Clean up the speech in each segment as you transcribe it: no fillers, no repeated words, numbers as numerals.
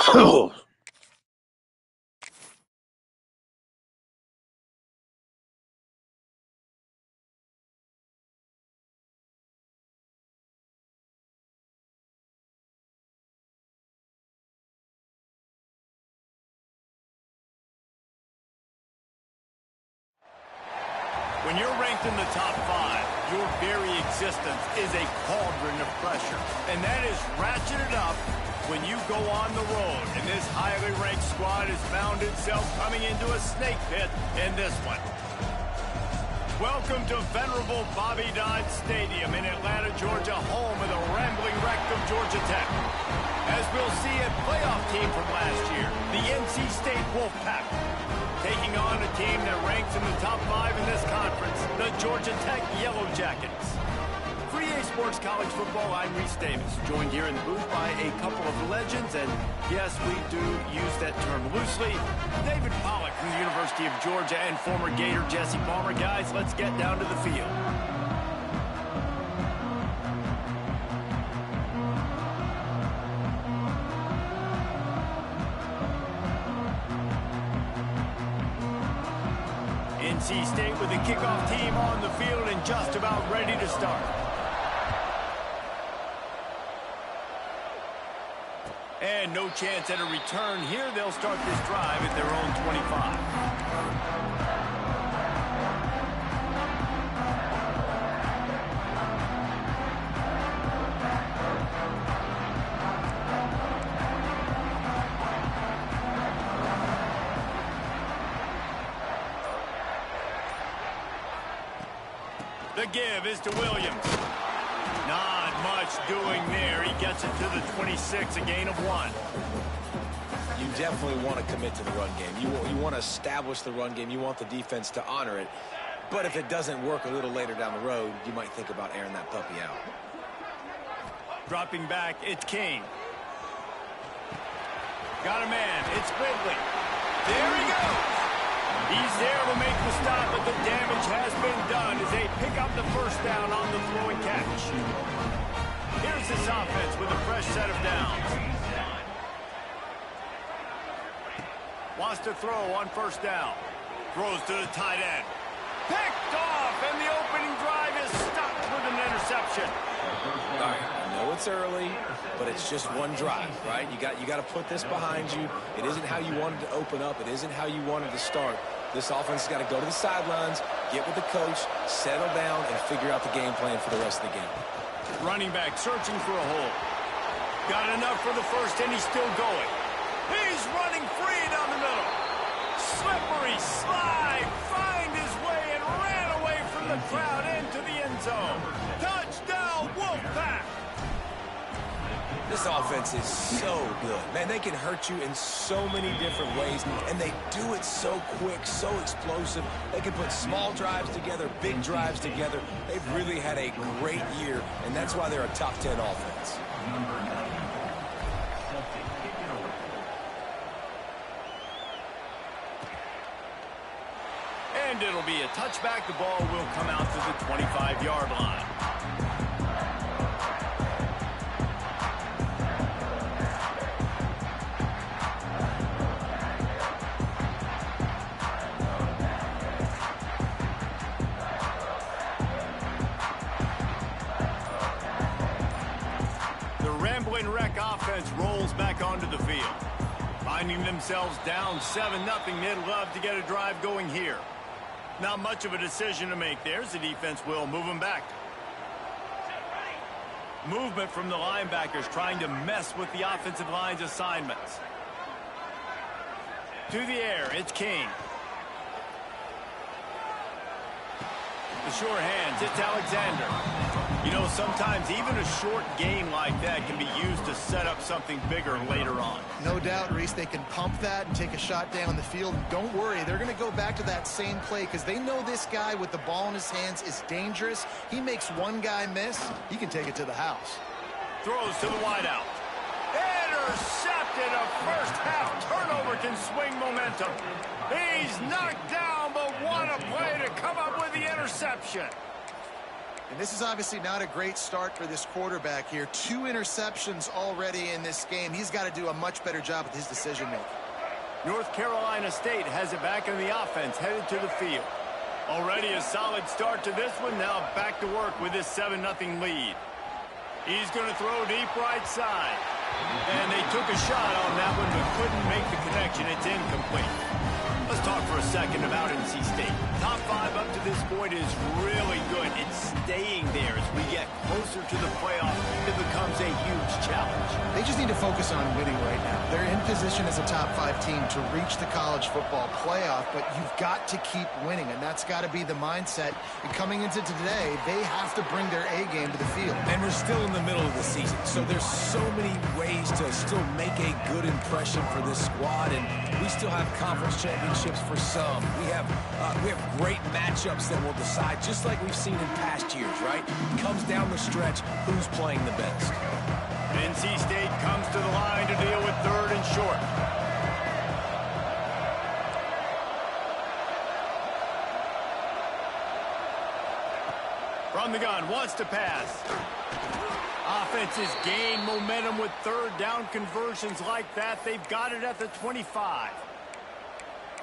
When you're ranked in the top 5, your very existence is a cauldron of pressure. And that is ratcheted up when you go on the road. And this highly ranked squad has found itself coming into a snake pit in this one. Welcome to venerable Bobby Dodd Stadium in Atlanta, Georgia, home of the rambling wreck of Georgia Tech. As we'll see, a playoff team from last year, the NC State Wolfpack, taking on a team that ranks in the top 5 in this conference, the Georgia Tech Yellow Jackets. For EA Sports College Football, I'm Reese Davis, joined here in the booth by a couple of legends, and yes, we do use that term loosely. David Pollack from the University of Georgia and former Gator Jesse Palmer. Guys, let's get down to the field. NC State with the kickoff team on the field and just about ready to start. And no chance at a return here. They'll start this drive at their own 25. The give is to Williams. Not much doing there. He gets it to the 26, a gain of 1. You definitely want to commit to the run game. You want to establish the run game. You want the defense to honor it. But if it doesn't work a little later down the road, you might think about airing that puppy out. Dropping back, it's King. Got a man. It's Quigley. There he goes. He's there to make the stop, but the damage has been done as they pick up the first down on the throwing catch. Here's this offense with a fresh set of downs. Wants to throw on first down. Throws to the tight end. Picked off, and the opening drive is stopped with an interception. All right, I know it's early, but it's just one drive, right? You got to put this behind you. It isn't how you wanted to open up. It isn't how you wanted to start. This offense has got to go to the sidelines, get with the coach, settle down, and figure out the game plan for the rest of the game. Running back searching for a hole. Got enough for the first, and he's still going. He's running free down the middle. Slippery slide, find his way, and ran away from the crowd into the end zone. Touchdown, Wolfpack! This offense is so good. Man, they can hurt you in so many different ways, and they do it so quick, so explosive. They can put small drives together, big drives together. They've really had a great year, and that's why they're a top 10 offense. And it'll be a touchback. The ball will come out to the 25-yard line. Wreck offense rolls back onto the field. Finding themselves down 7-0, they'd love to get a drive going here. Not much of a decision to make there, as the defense will move them back. Movement from the linebackers trying to mess with the offensive line's assignments. To the air, it's King. The sure hands, it's Alexander. You know, sometimes even a short game like that can be used to set up something bigger later on. No doubt, Reese, they can pump that and take a shot down the field. And don't worry, they're going to go back to that same play because they know this guy with the ball in his hands is dangerous. He makes one guy miss, he can take it to the house. Throws to the wideout. Intercepted. A first half turnover can swing momentum. He's knocked down, but what a play to come up with the interception. And this is obviously not a great start for this quarterback here. 2 interceptions already in this game. He's got to do a much better job with his decision-making. North Carolina State has it back in the offense, headed to the field. Already a solid start to this one. Now back to work with this 7-0 lead. He's going to throw deep right side. And they took a shot on that one, but couldn't make the connection. It's incomplete. Let's talk for a second about NC State. Top 5 up to this point is really good. It's staying there as we get closer to the playoff. It becomes a huge challenge. They just need to focus on winning right now. They're in position as a top 5 team to reach the college football playoff, but you've got to keep winning, and that's got to be the mindset. And coming into today, they have to bring their A game to the field. And we're still in the middle of the season, so there's so many ways to still make a good impression for this squad, and we still have conference championships for some. We have great matchups that will decide, just like we've seen in past years, right? It comes down the stretch, who's playing the best. NC State comes to the line to deal with 3rd and short. From the gun, wants to pass. Offenses gain momentum with 3rd down conversions like that. They've got it at the 25.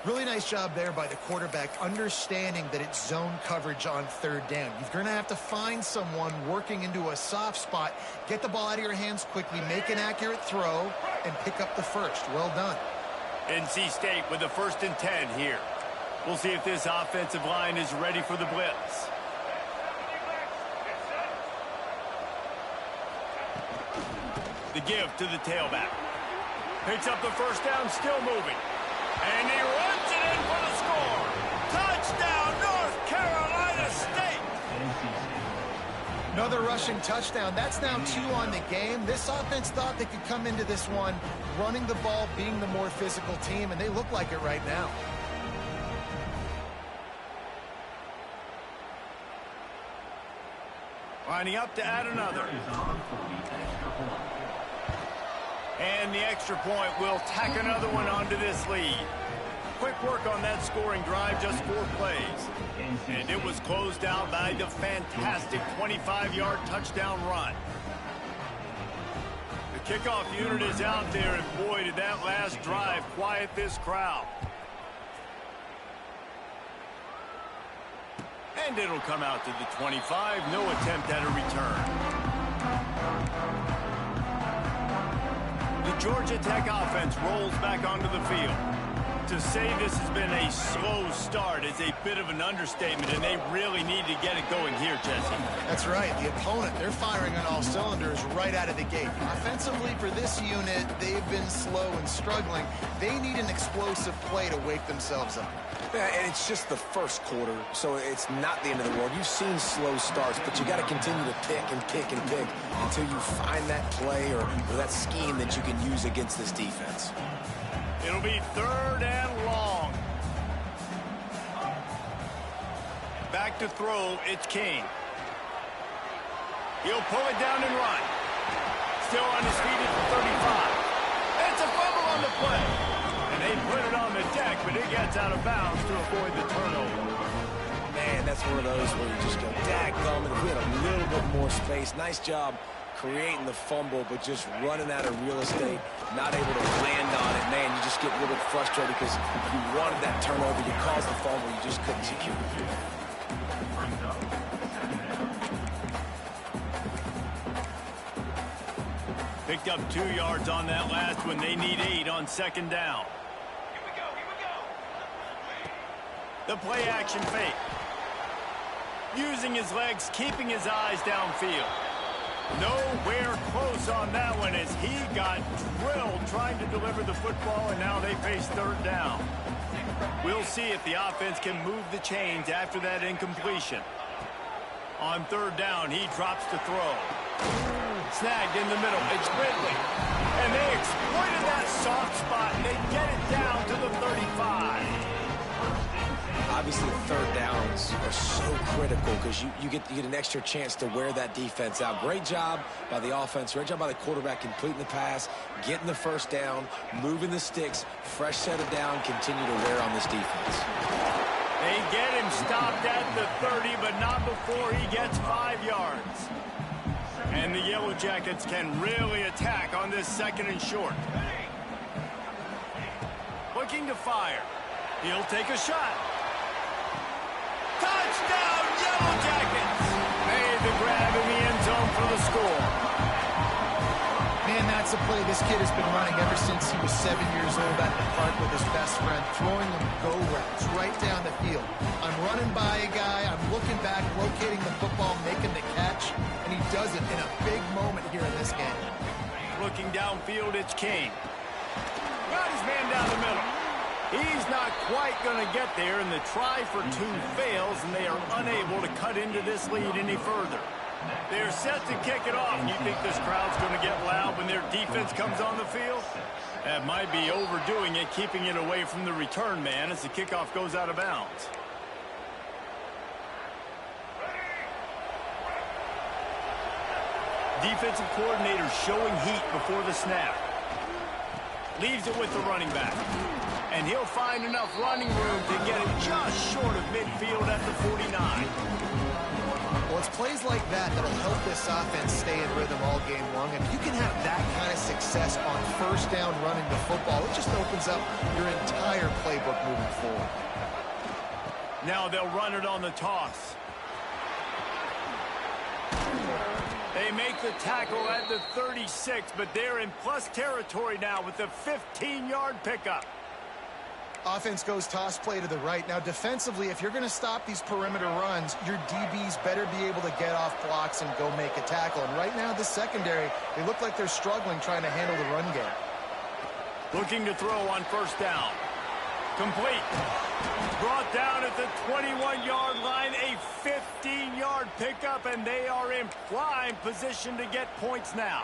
Really nice job there by the quarterback, understanding that it's zone coverage on 3rd down. You're going to have to find someone working into a soft spot, get the ball out of your hands quickly, make an accurate throw, and pick up the first. Well done. NC State with the 1st and 10 here. We'll see if this offensive line is ready for the blitz. The give to the tailback. Picks up the 1st down, still moving. And he runs it in for the score. Touchdown, North Carolina State. Another rushing touchdown. That's now 2 on the game. This offense thought they could come into this one running the ball, being the more physical team, and they look like it right now. Lining up to add another. And the extra point will tack another one onto this lead. Quick work on that scoring drive, just 4 plays. And it was closed out by the fantastic 25-yard touchdown run. The kickoff unit is out there, and boy, did that last drive quiet this crowd. And it'll come out to the 25. No attempt at a return. The Georgia Tech offense rolls back onto the field. To say this has been a slow start is a bit of an understatement, and they really need to get it going here, Jesse. That's right. The opponent, they're firing on all cylinders right out of the gate. Offensively, for this unit, they've been slow and struggling. They need an explosive play to wake themselves up. Yeah, and it's just the first quarter, so it's not the end of the world. You've seen slow starts, but you got to continue to pick and pick and pick until you find that play or that scheme that you can use against this defense. It'll be 3rd and long. Back to throw, it's King. He'll pull it down and run. Still on his feet at the 35. It's a fumble on the play. And they put it on the deck, but it gets out of bounds to avoid the turnover. Man, that's one of those where you just go, daggum, and if we had a little bit more space. Nice job creating the fumble, but just running out of real estate, not able to land on it. Man, you just get a little bit frustrated because you wanted that turnover, you caused the fumble, you just couldn't secure it. Picked up 2 yards on that last one. They need 8 on 2nd down. Here we go. The play action fake. Using his legs, keeping his eyes downfield. Nowhere close on that one as he got drilled trying to deliver the football, and now they face 3rd down. We'll see if the offense can move the chains after that incompletion. On 3rd down, he drops to throw. Snagged in the middle. It's Ridley. And they exploited that soft spot, and they get it down to the 35. Obviously, 3rd downs are so critical because you get an extra chance to wear that defense out. Great job by the offense. Great job by the quarterback completing the pass, getting the 1st down, moving the sticks, fresh set of down, continue to wear on this defense. They get him stopped at the 30, but not before he gets 5 yards. And the Yellow Jackets can really attack on this 2nd and short. Looking to fire. He'll take a shot. Touchdown, Yellow Jackets! Made the grab in the end zone for the score. Man, that's a play this kid has been running ever since he was 7 years old at the park with his best friend, throwing them go routes right down the field. I'm running by a guy, I'm looking back, locating the football, making the catch, and he does it in a big moment here in this game. Looking downfield, it's Kane. Got his man down the middle. He's not quite going to get there, and the try for 2 fails, and they are unable to cut into this lead any further. They're set to kick it off. You think this crowd's going to get loud when their defense comes on the field? That might be overdoing it, keeping it away from the return man as the kickoff goes out of bounds. Defensive coordinator showing heat before the snap. Leaves it with the running back. And he'll find enough running room to get it just short of midfield at the 49. Well, it's plays like that that'll help this offense stay in rhythm all game long. If you can have that kind of success on 1st down running the football, it just opens up your entire playbook moving forward. Now they'll run it on the toss. They make the tackle at the 36, but they're in plus territory now with the 15-yard pickup. Offense goes toss play to the right. Now, defensively, if you're going to stop these perimeter runs, your DBs better be able to get off blocks and go make a tackle. And right now, the secondary, they look like they're struggling trying to handle the run game. Looking to throw on 1st down. Complete. Brought down at the 21-yard line, a 15-yard pickup, and they are in prime position to get points now.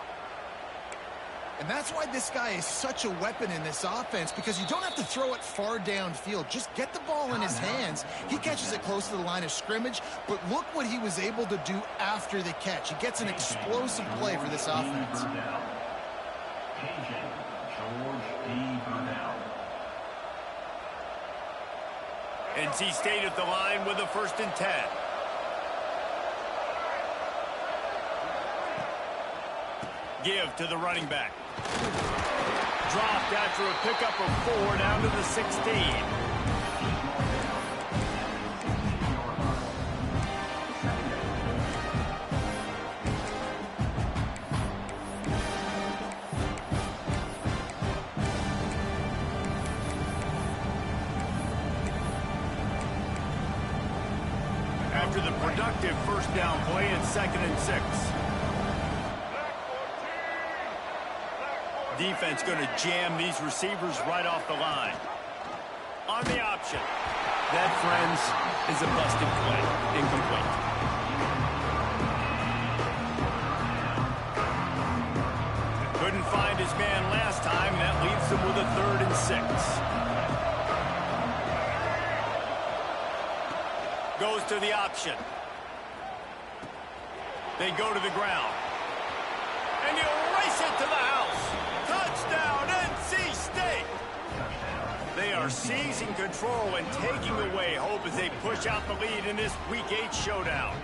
And that's why this guy is such a weapon in this offense, because you don't have to throw it far downfield. Just get the ball in his hands. He catches it close to the line of scrimmage, but look what he was able to do after the catch. He gets an explosive play for this offense. NC State at the line with a 1st and 10. Give to the running back. Dropped after a pickup of 4 down to the 16. After the productive 1st down play, it's 2nd and 6. Defense going to jam these receivers right off the line. On the option. That, friends, is a busted play. Incomplete. Couldn't find his man last time. That leaves him with a 3rd and 6. Goes to the option. They go to the ground. And he'll race it to the house. Touchdown, NC State! They are seizing control and taking away hope as they push out the lead in this Week 8 showdown.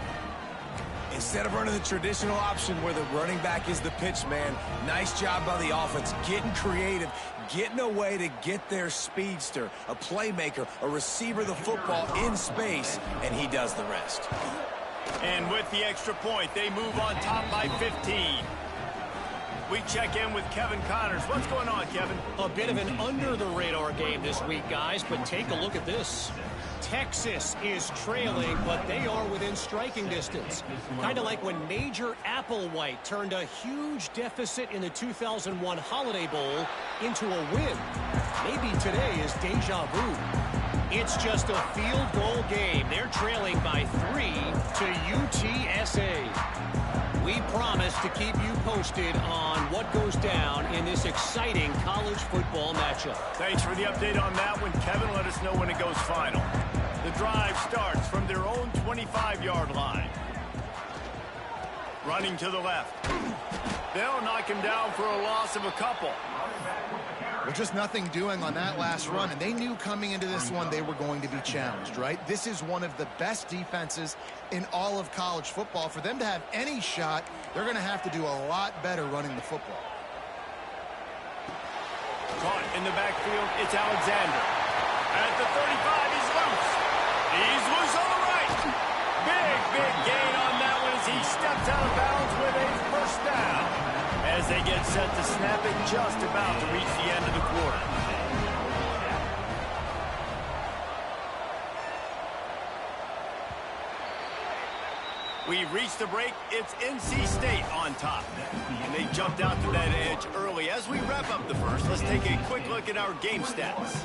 Instead of running the traditional option where the running back is the pitch man, nice job by the offense, getting creative, getting a way to get their speedster, a playmaker, a receiver the football in space, and he does the rest. And with the extra point, they move on top by 15. We check in with Kevin Connors. What's going on, Kevin? A bit of an under-the-radar game this week, guys, but take a look at this. Texas is trailing, but they are within striking distance. Kind of like when Major Applewhite turned a huge deficit in the 2001 Holiday Bowl into a win. Maybe today is deja vu. It's just a field goal game. They're trailing by 3 to UTSA. We promise to keep you posted on what goes down in this exciting college football matchup. Thanks for the update on that one, Kevin. Let us know when it goes final. The drive starts from their own 25-yard line. Running to the left. They'll knock him down for a loss of a couple. Well, just nothing doing on that last run, and they knew coming into this one they were going to be challenged, right? This is one of the best defenses in all of college football. For them to have any shot, they're going to have to do a lot better running the football. Caught in the backfield, it's Alexander. At the 35, he's loose. He's loose on the right. Big gain on that one as he steps out of bounds with a first down. As they get set to snap it, just about to reach the end of the quarter. We've reached the break. It's NC State on top. And they jumped out to that edge early. As we wrap up the first, let's take a quick look at our game stats.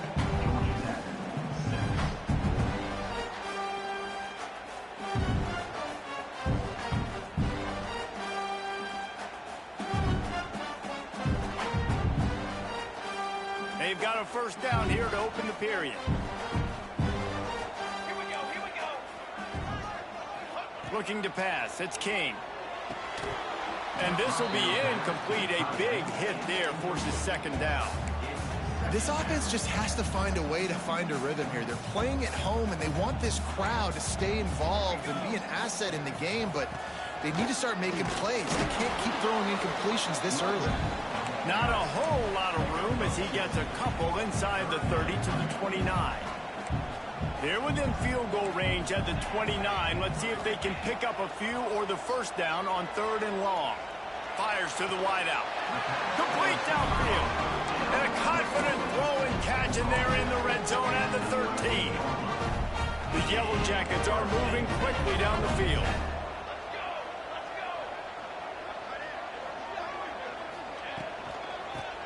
They've got a first down here to open the period. Looking to pass. It's King. And this will be incomplete. A big hit there forces second down. This offense just has to find a way to find a rhythm here. They're playing at home, and they want this crowd to stay involved and be an asset in the game, but they need to start making plays. They can't keep throwing incompletions this early. Not a whole lot of room as he gets a couple inside the 30 to the 29. They're within field goal range at the 29. Let's see if they can pick up a few or the first down on 3rd and long. Fires to the wideout. Complete downfield. And a confident throw and catch, and they're in the red zone at the 13. The Yellow Jackets are moving quickly down the field.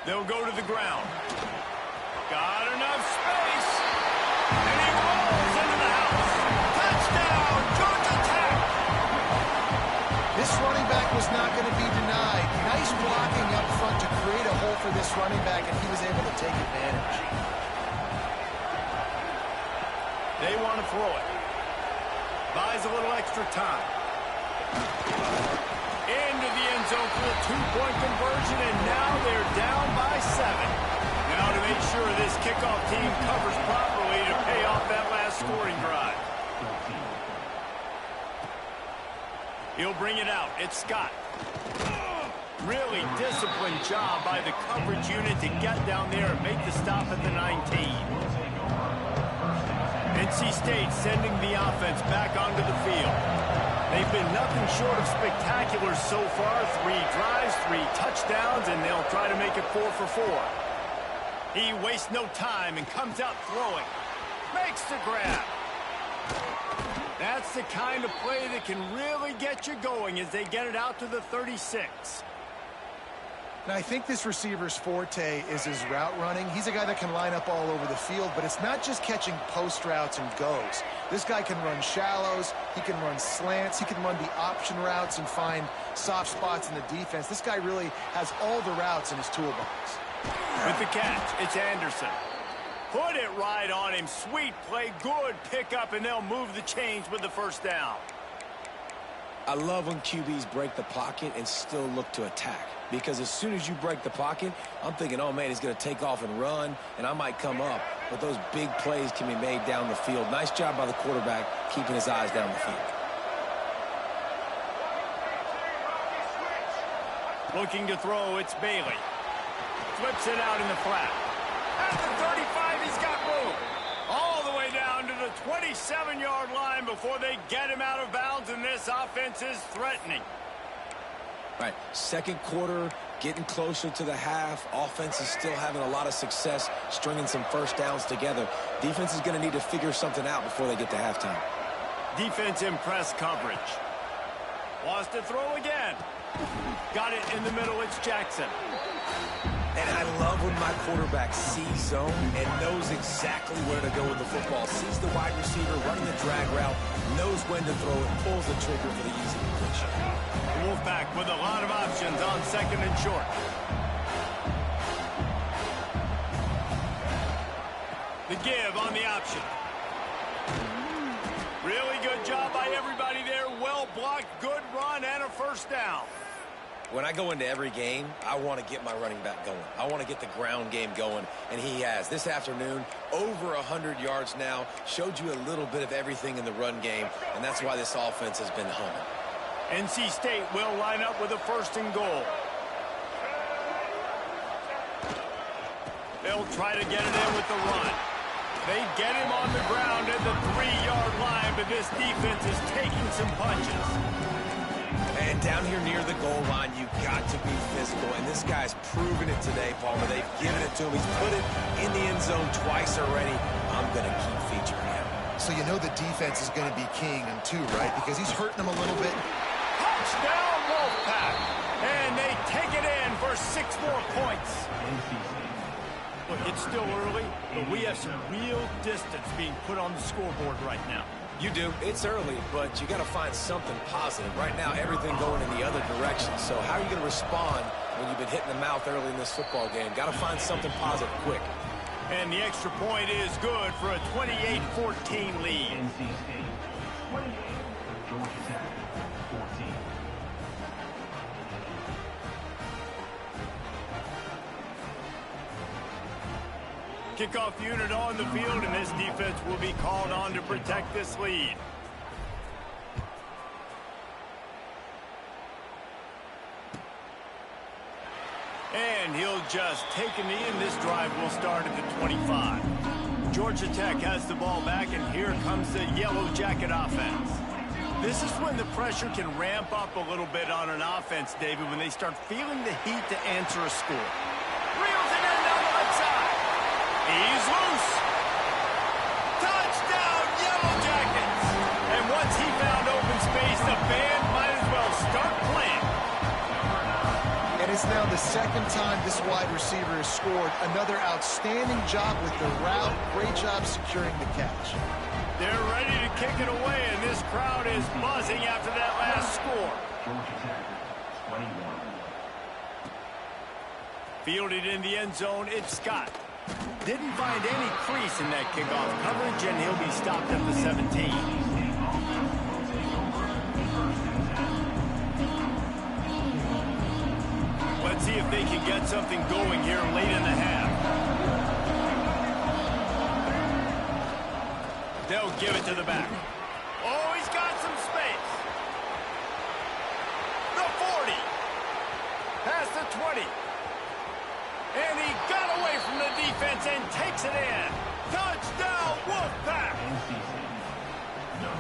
They'll go to the ground. Got enough space. And he rolls into the house. Touchdown, Georgia Tech. This running back was not going to be denied. Nice blocking up front to create a hole for this running back, and he was able to take advantage. They want to throw it. Buys a little extra time. Into the end zone for the 2-point conversion, and now they're down by 7. Now to make sure this kickoff team covers properly to pay off that last scoring drive. He'll bring it out. It's Scott. Really disciplined job by the coverage unit to get down there and make the stop at the 19. NC State sending the offense back onto the field. They've been nothing short of spectacular so far. 3 drives, 3 touchdowns, and they'll try to make it 4 for 4. He wastes no time and comes out throwing. Makes the grab. That's the kind of play that can really get you going as they get it out to the 36. Now, I think this receiver's forte is his route running. He's a guy that can line up all over the field, but it's not just catching post routes and goes. This guy can run shallows, he can run slants, he can run the option routes and find soft spots in the defense. This guy really has all the routes in his toolbox. With the catch, it's Anderson. Put it right on him. Sweet play, good pickup, and they'll move the chains with the first down. I love when QBs break the pocket and still look to attack. Because as soon as you break the pocket, I'm thinking, oh, man, he's going to take off and run, and I might come up. But those big plays can be made down the field. Nice job by the quarterback keeping his eyes down the field. Looking to throw, it's Bailey. Flips it out in the flat. At the 35, he's got room. All the way down to the 27-yard line before they get him out of bounds, and this offense is threatening. Right, second quarter, getting closer to the half. Offense is still having a lot of success stringing some first downs together. Defense is going to need to figure something out before they get to halftime. Defense in press coverage. Wants to throw again. Got it in the middle. It's Jackson. And I love when my quarterback sees zone and knows exactly where to go with the football. Sees the wide receiver running the drag route, knows when to throw it, pulls the trigger for the easy completion. Wolfpack with a lot of options on second and short. The give on the option. Really good job by everybody there. Well blocked, good run, and a first first down. When I go into every game, I want to get my running back going. I want to get the ground game going, and he has. This afternoon, over 100 yards now, showed you a little bit of everything in the run game, and that's why this offense has been humming. NC State will line up with a first and goal. They'll try to get it in with the run. They get him on the ground at the 3-yard line, but this defense is taking some punches. And down here near the goal line, you've got to be physical. And this guy's proven it today, Palmer. They've given it to him. He's put it in the end zone twice already. I'm going to keep featuring him. So you know the defense is going to be keying him too, right? Because he's hurting them a little bit. Touchdown, Wolfpack. And they take it in for 6 more points. Look, it's still early, but we have some real distance being put on the scoreboard right now. You do. It's early, but you got to find something positive. Right now, everything going in the other direction. So how are you going to respond when you've been hit in the mouth early in this football game? Got to find something positive quick. And the extra point is good for a 28-14 lead. NC State 28, Georgia Tech 14. Kickoff unit on the field, and this defense will be called on to protect this lead. And he'll just take a knee, and this drive will start at the 25. Georgia Tech has the ball back, and here comes the Yellow Jacket offense. This is when the pressure can ramp up a little bit on an offense, David, when they start feeling the heat to answer a score. Reels it in down the left side. He's loose. Touchdown, Yellow Jackets. And once he found open space, the band might as well start playing. And it's now the second time this wide receiver has scored. Another outstanding job with the route. Great job securing the catch. They're ready to kick it away, and this crowd is buzzing after that last score. Georgia Tech 21. Fielded in the end zone, it's Scott. Didn't find any crease in that kickoff coverage, and he'll be stopped at the 17. Let's see if they can get something going here late in the half. They'll give it to the back. Oh, he's got some space. The 40. Past the 20. And he got away from the defense and takes it in. Touchdown, Wolfpack.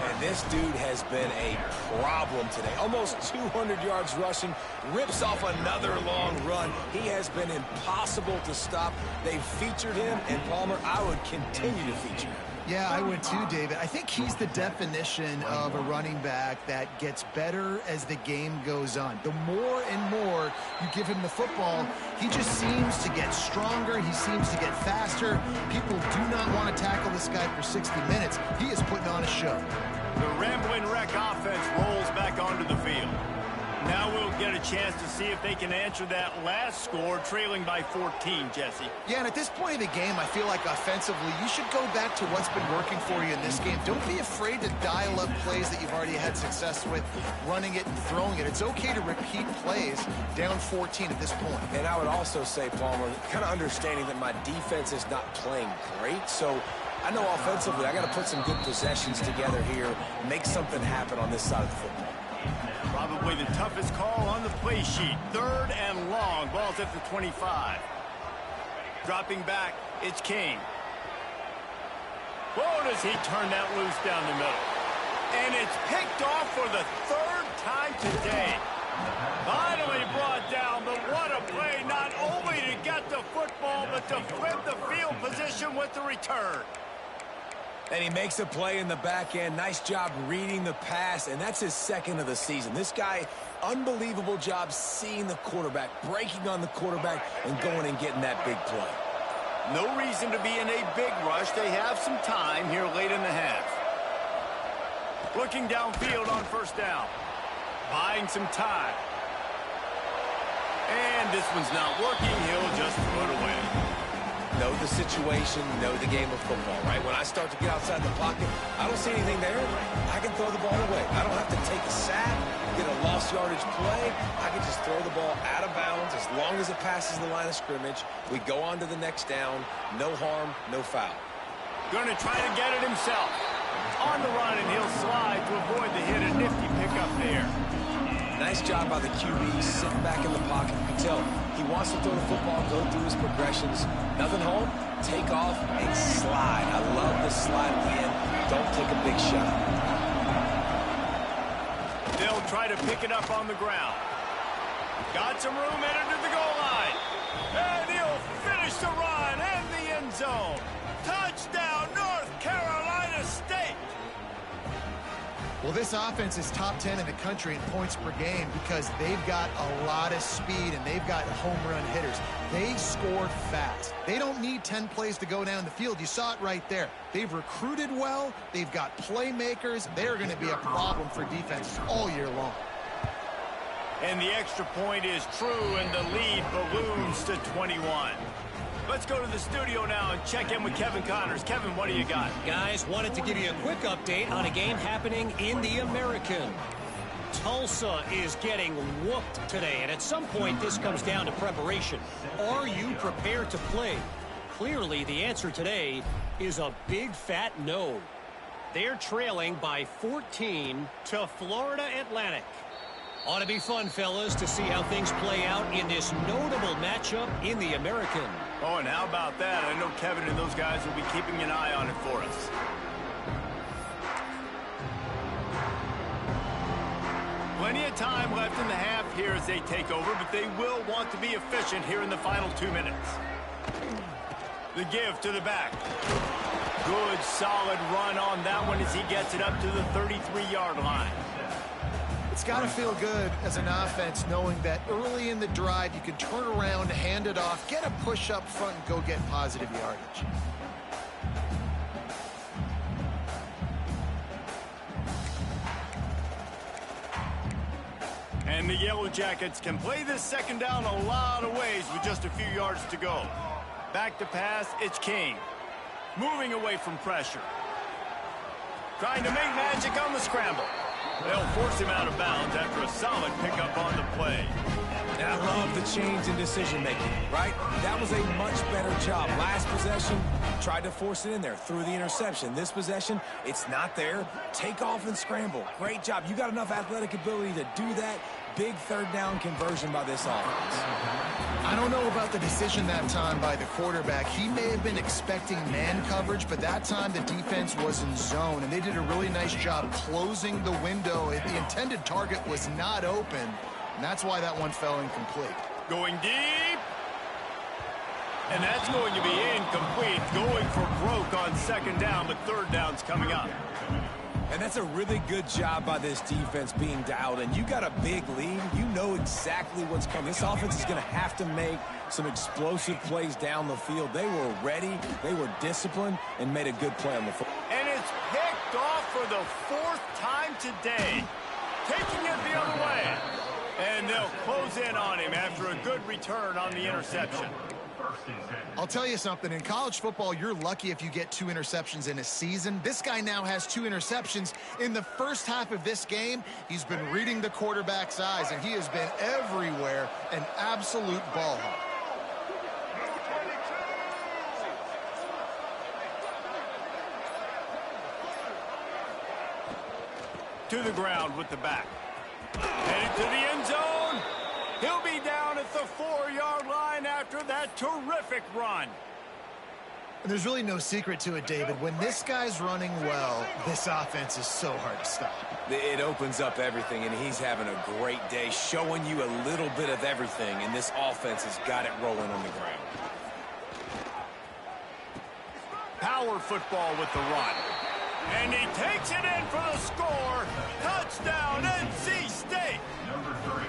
And this dude has been a problem today. Almost 200 yards rushing, rips off another long run. He has been impossible to stop. They've featured him, and Palmer, I would continue to feature him. Yeah, I would too, David. I think he's the definition of a running back that gets better as the game goes on. The more and more you give him the football, he just seems to get stronger. He seems to get faster. People do not want to tackle this guy for 60 minutes. He is putting on a show. The Ramblin' Wreck offense rolls back onto the field. Now we'll get a chance to see if they can answer that last score, trailing by 14, Jesse. Yeah, and at this point of the game, I feel like offensively, you should go back to what's been working for you in this game. Don't be afraid to dial up plays that you've already had success with, running it and throwing it. It's okay to repeat plays down 14 at this point. And I would also say, Palmer, kind of understanding that my defense is not playing great, so I know offensively I got to put some good possessions together here, make something happen on this side of the football. Probably the toughest call on the play sheet. 3rd and long. Ball's at the 25. Dropping back, it's King. Whoa, does he turn that loose down the middle. And it's picked off for the 3rd time today. Finally brought down, but what a play. Not only to get the football, but to flip the field position with the return. And he makes a play in the back end. Nice job reading the pass, and that's his 2nd of the season. This guy, unbelievable job seeing the quarterback, breaking on the quarterback, and going and getting that big play. No reason to be in a big rush. They have some time here late in the half. Looking downfield on 1st down. Buying some time. And this one's not working. He'll just throw it away. No know the situation, know the game of football, right? When I start to get outside the pocket, I don't see anything there. I can throw the ball away. I don't have to take a sack, get a lost yardage play. I can just throw the ball out of bounds as long as it passes the line of scrimmage. We go on to the next down. No harm, no foul. Going to try to get it himself. On the run, and he'll slide to avoid the hit. A nifty pickup there. Nice job by the QB, sitting back in the pocket. You can tell he wants to throw the football, go through his progressions. Nothing home, take off, and slide. I love the slide at the end. Don't take a big shot. They'll try to pick it up on the ground. Got some room, headed to the goal line. And he'll finish the run in the end zone. Touchdown, North Carolina State. Well, this offense is top 10 in the country in points per game because they've got a lot of speed and they've got home run hitters. They score fast. They don't need 10 plays to go down the field. You saw it right there. They've recruited well. They've got playmakers. They're going to be a problem for defenses all year long. And the extra point is true, and the lead balloons to 21. Let's go to the studio now and check in with Kevin Connors. Kevin, what do you got? Guys, wanted to give you a quick update on a game happening in the American. Tulsa is getting whooped today, and at some point this comes down to preparation. Are you prepared to play? Clearly, the answer today is a big fat no. They're trailing by 14 to Florida Atlantic. Ought to be fun, fellas, to see how things play out in this notable matchup in the American. Oh, and how about that? I know Kevin and those guys will be keeping an eye on it for us. Plenty of time left in the half here as they take over, but they will want to be efficient here in the final 2 minutes. The give to the back. Good, solid run on that one as he gets it up to the 33-yard line. It's got to feel good as an offense knowing that early in the drive you can turn around, hand it off, get a push up front, and go get positive yardage. And the Yellow Jackets can play this second down a lot of ways with just a few yards to go. Back to pass, it's King. Moving away from pressure. Trying to make magic on the scramble. They'll force him out of bounds after a solid pickup on the play. And I love the change in decision-making, right? That was a much better job. Last possession, tried to force it in there, threw the interception. This possession, it's not there. Take off and scramble. Great job. You got enough athletic ability to do that. Big third down conversion by this offense. I don't know about the decision that time by the quarterback. He may have been expecting man coverage, but that time the defense was in zone, and they did a really nice job closing the window. The intended target was not open, and that's why that one fell incomplete. Going deep. And that's going to be incomplete. Going for broke on second down, but third down's coming up. And that's a really good job by this defense being dialed in. You got a big lead. You know exactly what's coming. This offense is going to have to make some explosive plays down the field. They were ready, they were disciplined, and made a good play on the football. And it's picked off for the 4th time today. Taking it the other way. And they'll close in on him after a good return on the interception. I'll tell you something, in college football, you're lucky if you get 2 interceptions in a season. This guy now has 2 interceptions. In the first half of this game, he's been reading the quarterback's eyes, and he has been everywhere, an absolute ball hawk. To the ground with the back. Headed to the end zone. He'll be down at the 4-yard line after that terrific run. And there's really no secret to it, David. When this guy's running well, this offense is so hard to stop. It opens up everything, and he's having a great day, showing you a little bit of everything, and this offense has got it rolling on the ground. Power football with the run. And he takes it in for the score. Touchdown, NC State. Number 3.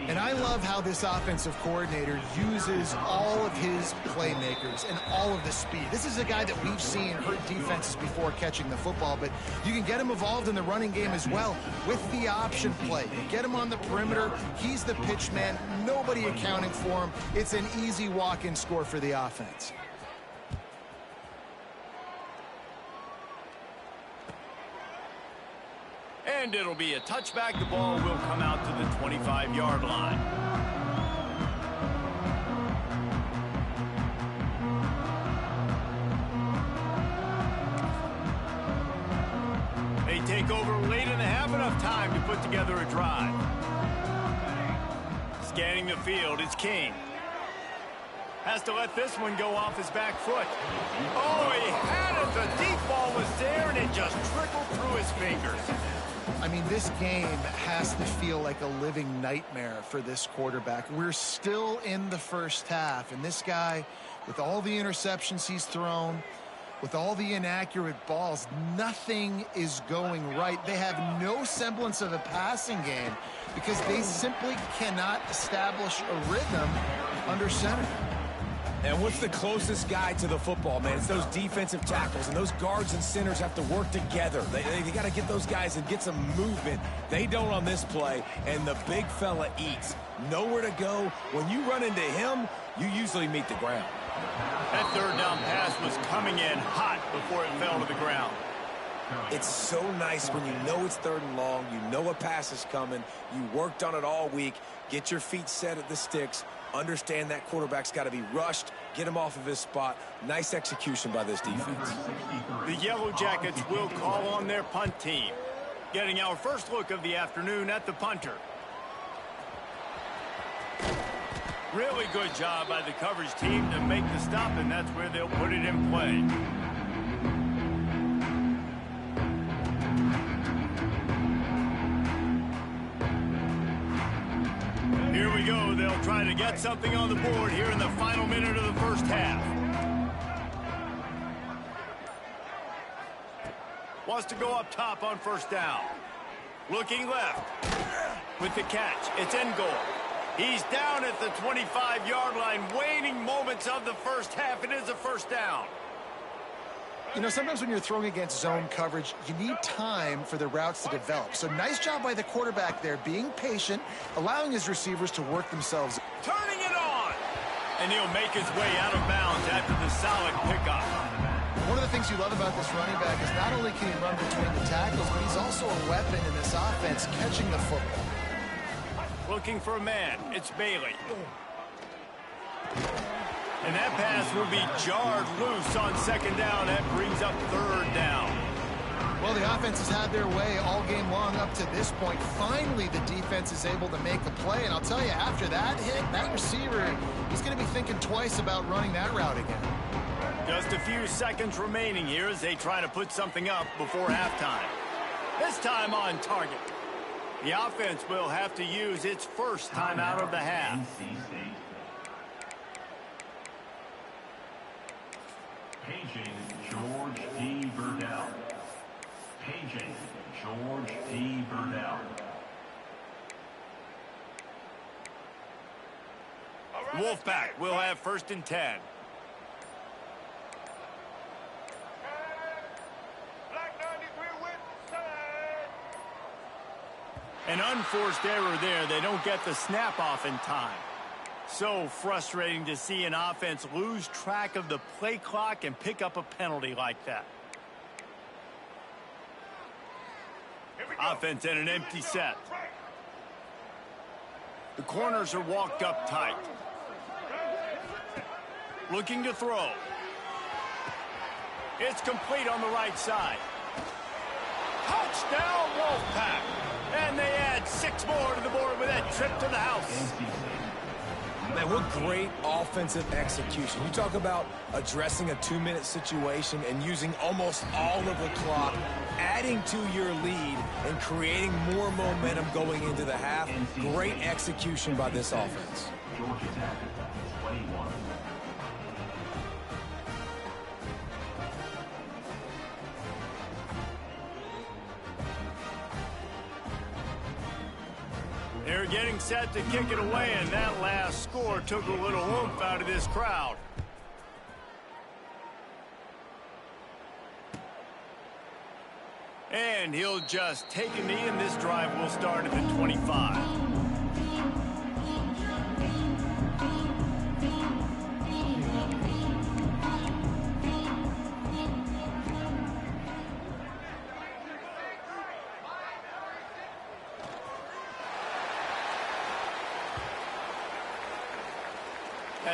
And I love how this offensive coordinator uses all of his playmakers and all of the speed. This is a guy that we've seen hurt defenses before catching the football, but you can get him involved in the running game as well with the option play. You get him on the perimeter. He's the pitch man. Nobody accounting for him. It's an easy walk-in score for the offense. And it'll be a touchback. The ball will come out to the 25-yard line. They take over late in the half, enough time to put together a drive. Scanning the field, it's King. Has to let this one go off his back foot. Oh, he had it. The deep ball was there, and it just trickled through his fingers. I mean, this game has to feel like a living nightmare for this quarterback. We're still in the first half, and this guy, with all the interceptions he's thrown, with all the inaccurate balls, nothing is going right. They have no semblance of a passing game because they simply cannot establish a rhythm under center. And what's the closest guy to the football, man? It's those defensive tackles, and those guards and centers have to work together. They got to get those guys and get some movement. They don't on this play, and the big fella eats. Nowhere to go. When you run into him, you usually meet the ground. That third down pass was coming in hot before it fell to the ground. It's so nice when you know it's 3rd and long, you know a pass is coming, you worked on it all week, get your feet set at the sticks, understand that quarterback's got to be rushed, get him off of his spot. Nice execution by this defense. The Yellow Jackets will call on their punt team. Getting our first look of the afternoon at the punter. Really good job by the coverage team to make the stop, and that's where they'll put it in play. Here we go. They'll try to get something on the board here in the final minute of the first half. Wants to go up top on first down. Looking left. With the catch. It's in goal. He's down at the 25-yard line. Waning moments of the first half. It is a first down. You know, sometimes when you're throwing against zone coverage, you need time for the routes to develop. So nice job by the quarterback there, being patient, allowing his receivers to work themselves. Turning it on. And he'll make his way out of bounds after the solid pickup. One of the things you love about this running back is not only can he run between the tackles, but he's also a weapon in this offense, catching the football. Looking for a man. It's Bailey. And that pass will be jarred loose on second down. That brings up third down. Well, the offense has had their way all game long up to this point. Finally, the defense is able to make a play. And I'll tell you, after that hit, that receiver, he's going to be thinking twice about running that route again. Just a few seconds remaining here as they try to put something up before halftime. This time on target. The offense will have to use its first time out of the half. Paging George D. Burdell. Paging George D. Burdell. Wolfpack will have 1st and 10. An unforced error there. They don't get the snap off in time. So frustrating to see an offense lose track of the play clock and pick up a penalty like that. Offense in an empty set. The corners are walked up tight. Looking to throw. It's complete on the right side. Touchdown, Wolfpack. And they add 6 more to the board with that trip to the house. Man, what great offensive execution. You talk about addressing a 2-minute situation and using almost all of the clock, adding to your lead and creating more momentum going into the half. Great execution by this offense. Georgia Tech, 21. They're getting set to kick it away, and that last score took a little oomph out of this crowd. And he'll just take a knee, and this drive will start at the 25.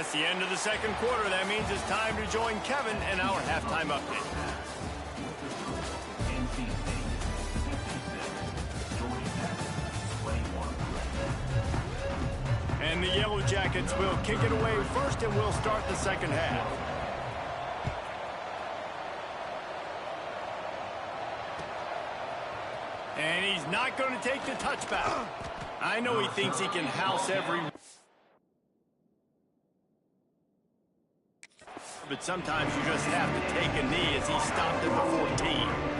That's the end of the second quarter. That means it's time to join Kevin in our halftime update. NC State 56, Georgia Tech 21. And the Yellow Jackets will kick it away first, and we'll start the second half. And he's not going to take the touchback. I know he thinks he can house every... But sometimes you just have to take a knee as he stopped at the 14.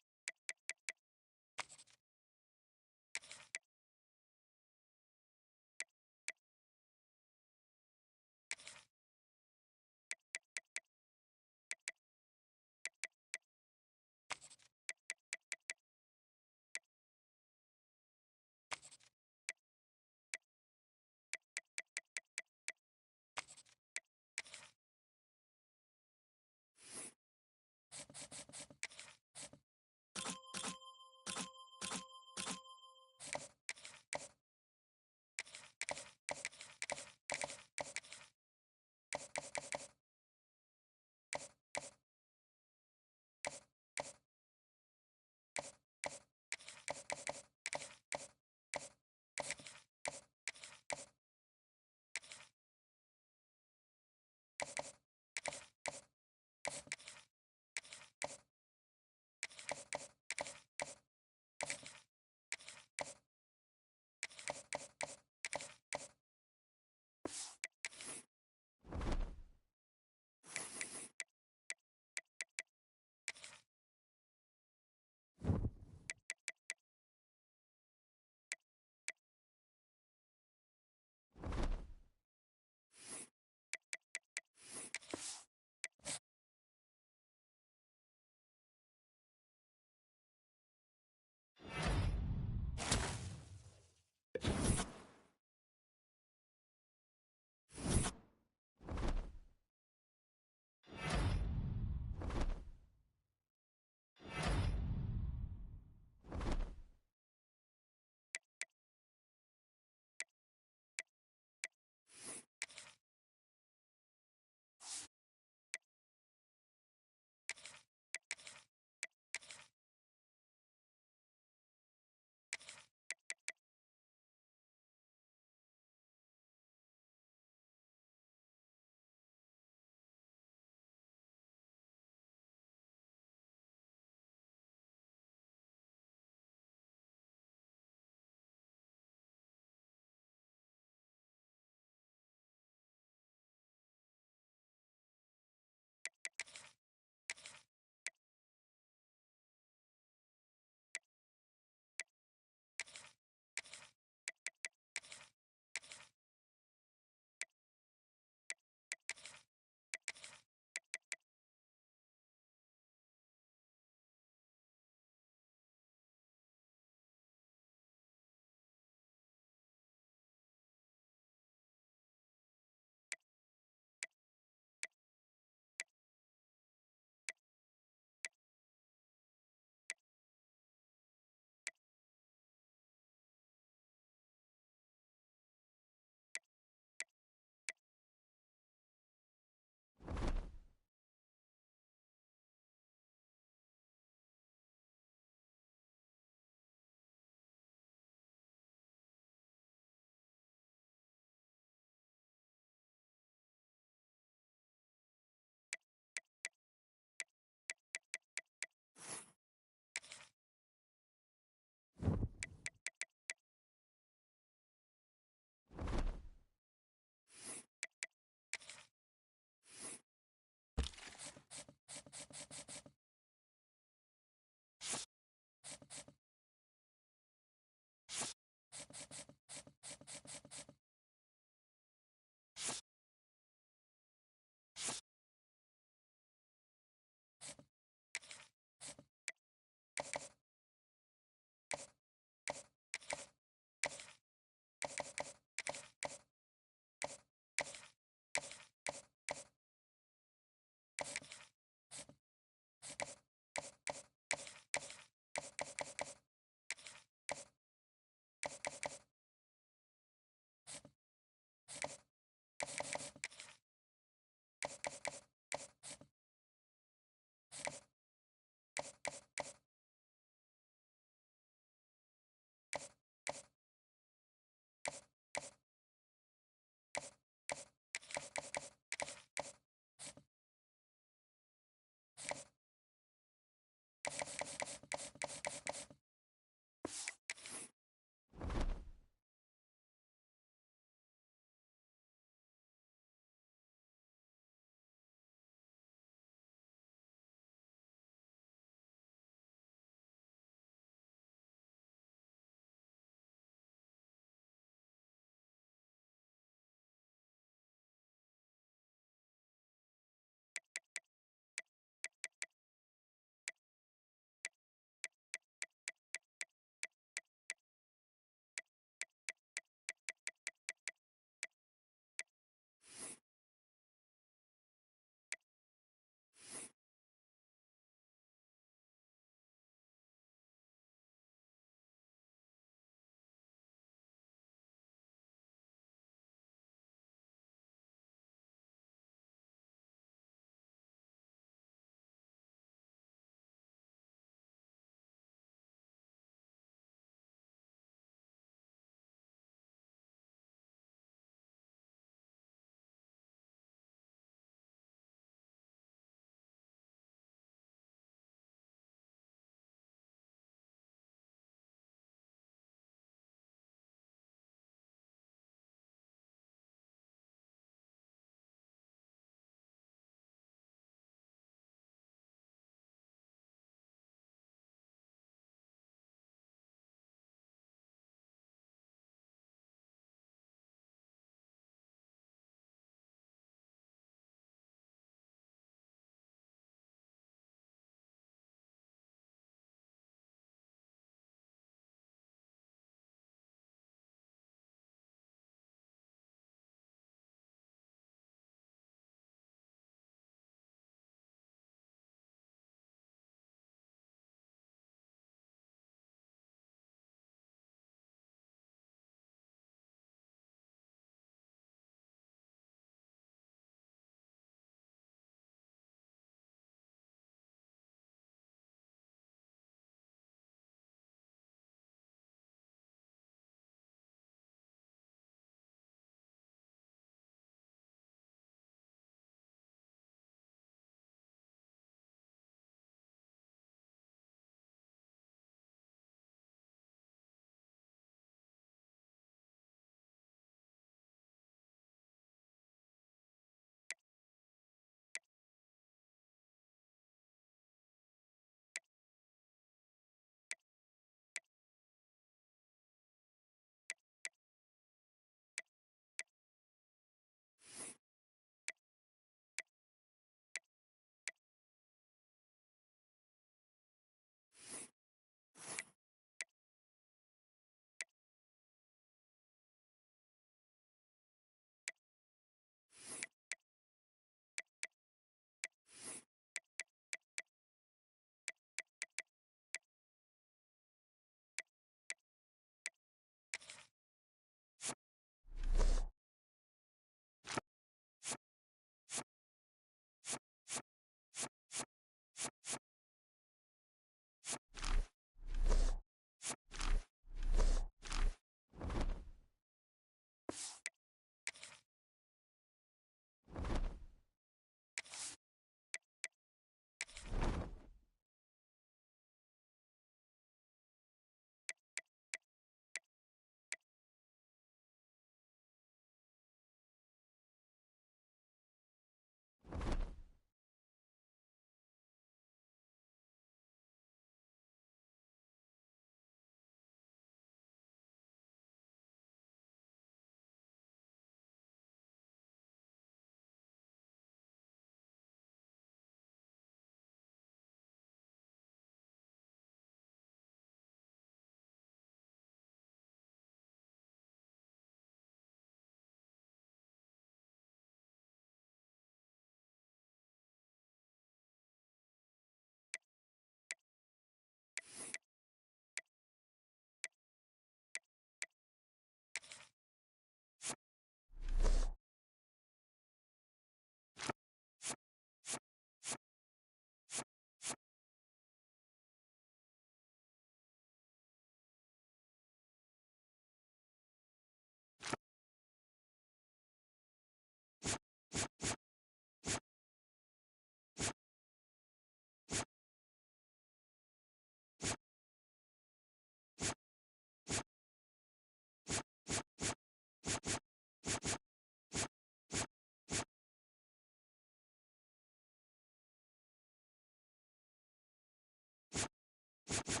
it.